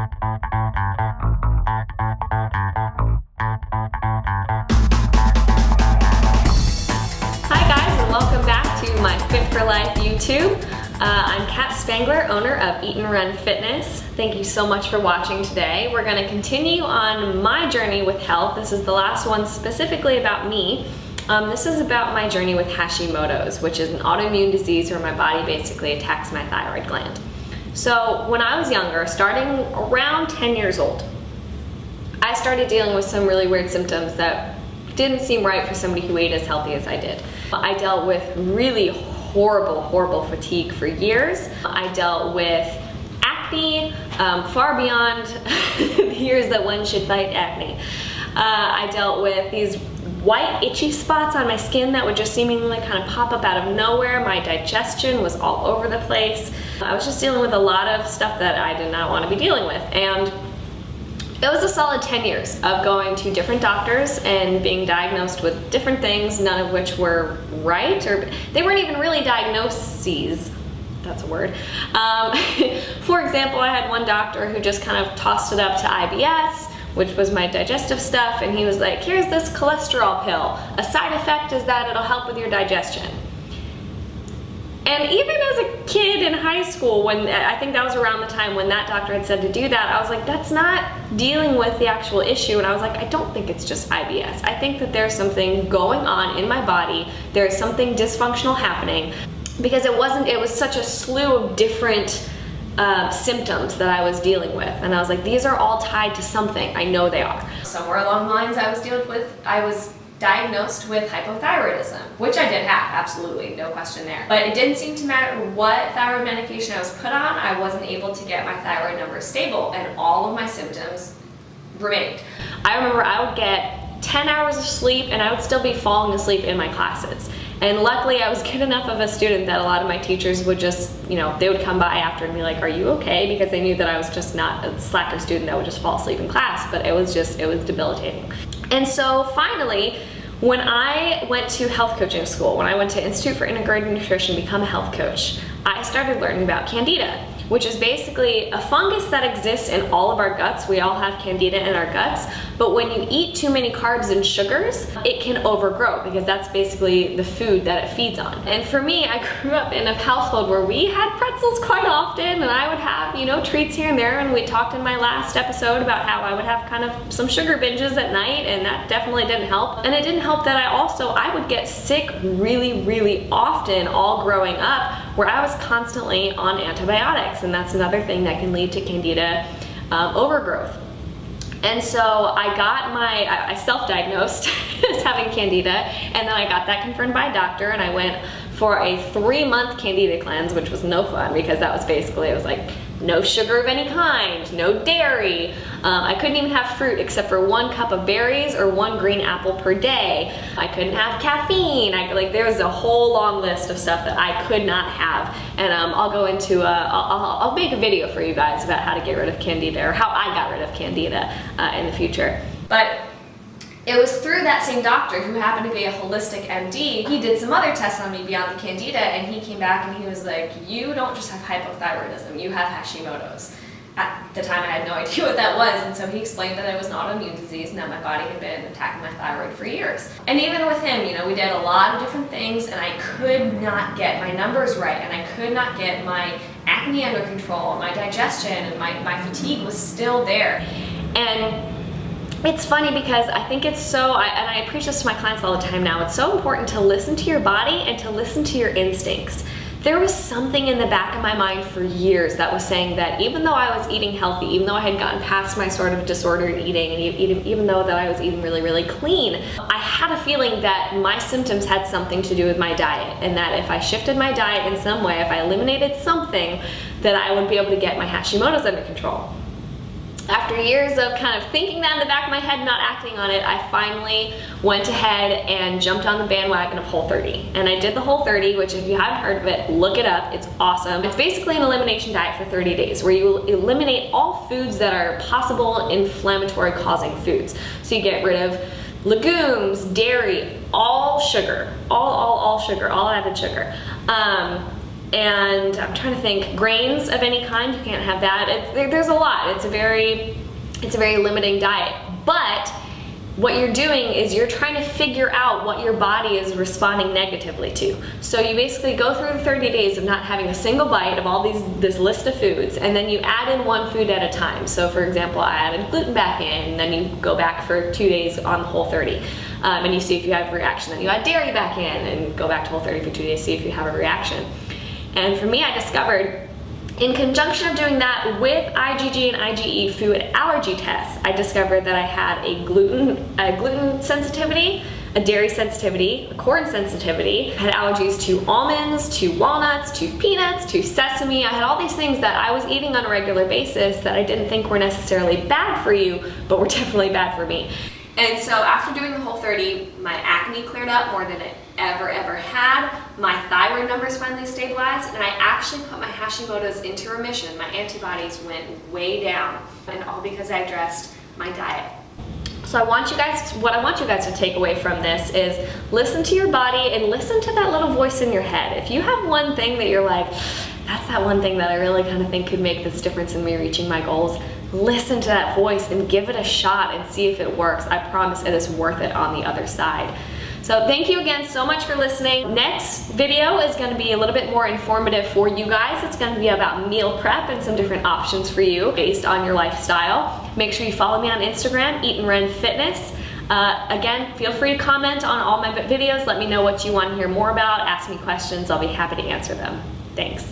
Welcome back to my Fit for Life YouTube. I'm Kat Spangler, owner of Eat and Run Fitness. Thank you so much for watching today. We're going to continue on my journey with health. This is the last one specifically about me. This is about my journey with Hashimoto's, which is an autoimmune disease where my body basically attacks my thyroid gland. So when I was younger, starting around 10 years old, I started dealing with some really weird symptoms that didn't seem right for somebody who ate as healthy as I did. I dealt with really horrible fatigue for years. I dealt with acne, far beyond the years that one should fight acne. I dealt with these white itchy spots on my skin that would just seemingly kind of pop up out of nowhere. My digestion was all over the place. I was just dealing with a lot of stuff that I did not want to be dealing with. And it was a solid 10 years of going to different doctors and being diagnosed with different things, none of which were right, or they weren't even really diagnoses. That's a word. For example, I had one doctor who just kind of tossed it up to IBS, which was my digestive stuff, and he was like, here's this cholesterol pill. A side effect is that it'll help with your digestion. And even as a kid in high school, when I think that was around the time when that doctor had said to do that, I was like, that's not dealing with the actual issue. And I was like, I don't think it's just IBS. I think that there's something going on in my body. There's something dysfunctional happening, because it was such a slew of different symptoms that I was dealing with. And I was like, these are all tied to something. I know they are. Somewhere along the lines I was diagnosed with hypothyroidism, which I did have, absolutely, no question there. But it didn't seem to matter what thyroid medication I was put on, I wasn't able to get my thyroid numbers stable, and all of my symptoms remained. I remember I would get 10 hours of sleep and I would still be falling asleep in my classes. And luckily I was good enough of a student that a lot of my teachers would just, they would come by after and be like, are you okay? Because they knew that I was just not a slacker student that would just fall asleep in class, but it was debilitating. And so finally, when I went to health coaching school, when I went to Institute for Integrated Nutrition to become a health coach, I started learning about Candida, which is basically a fungus that exists in all of our guts. We all have Candida in our guts, but when you eat too many carbs and sugars, it can overgrow, because that's basically the food that it feeds on. And for me, I grew up in a household where we had pretzels quite often, and I would have, treats here and there, and we talked in my last episode about how I would have kind of some sugar binges at night, and that definitely didn't help. And it didn't help that I would get sick really often, all growing up, where I was constantly on antibiotics, and that's another thing that can lead to Candida overgrowth. And so I self-diagnosed as having Candida, and then I got that confirmed by a doctor, and I went for a 3-month Candida cleanse, which was no fun, because that was basically, it was like no sugar of any kind, no dairy. I couldn't even have fruit except for 1 cup of berries or 1 green apple per day. I couldn't have caffeine. There was a whole long list of stuff that I could not have. And I'll go into, I'll make a video for you guys about how to get rid of Candida, or how I got rid of Candida in the future. But it was through that same doctor, who happened to be a holistic MD. He did some other tests on me beyond the Candida, and he came back and he was like, you don't just have hypothyroidism, you have Hashimoto's. At the time I had no idea what that was, and so he explained that it was an autoimmune disease and that my body had been attacking my thyroid for years. And even with him, we did a lot of different things, and I could not get my numbers right, and I could not get my acne under control, my digestion, and my fatigue was still there. And it's funny, because I think it's and I preach this to my clients all the time now, it's so important to listen to your body and to listen to your instincts. There was something in the back of my mind for years that was saying that even though I was eating healthy, even though I had gotten past my sort of disordered eating, and even though that I was eating really clean, I had a feeling that my symptoms had something to do with my diet, and that if I shifted my diet in some way, if I eliminated something, that I would be able to get my Hashimoto's under control. After years of kind of thinking that in the back of my head, not acting on it, I finally went ahead and jumped on the bandwagon of Whole30. And I did the Whole30, which if you haven't heard of it, look it up, it's awesome. It's basically an elimination diet for 30 days, where you eliminate all foods that are possible inflammatory causing foods. So you get rid of legumes, dairy, all sugar, all sugar, all added sugar. and I'm trying to think, grains of any kind, you can't have that. There's a lot. It's a very limiting diet. But what you're doing is you're trying to figure out what your body is responding negatively to. So you basically go through the 30 days of not having a single bite of all this list of foods, and then you add in one food at a time. So for example, I added gluten back in, and then you go back for 2 days on the whole 30. And you see if you have a reaction. Then you add dairy back in and go back to whole 30 for 2 days, see if you have a reaction. And for me, I discovered, in conjunction of doing that with IgG and IgE food allergy tests, I discovered that I had a gluten sensitivity, a dairy sensitivity, a corn sensitivity. I had allergies to almonds, to walnuts, to peanuts, to sesame. I had all these things that I was eating on a regular basis that I didn't think were necessarily bad for you, but were definitely bad for me. And so after doing the whole 30, my acne cleared up more than it ever had. My thyroid numbers finally stabilized, and I actually put my Hashimotos into remission. My antibodies went way down, and all because I addressed my diet. So what I want you guys to take away from this is listen to your body and listen to that little voice in your head. If you have one thing that you're like, that's that one thing that I really kind of think could make this difference in me reaching my goals, listen to that voice and give it a shot and see if it works. I promise it is worth it on the other side. So thank you again so much for listening. Next video is going to be a little bit more informative for you guys. It's going to be about meal prep and some different options for you based on your lifestyle. Make sure you follow me on Instagram, Eat and Run Fitness. Again, feel free to comment on all my videos. Let me know what you want to hear more about. Ask me questions. I'll be happy to answer them. Thanks.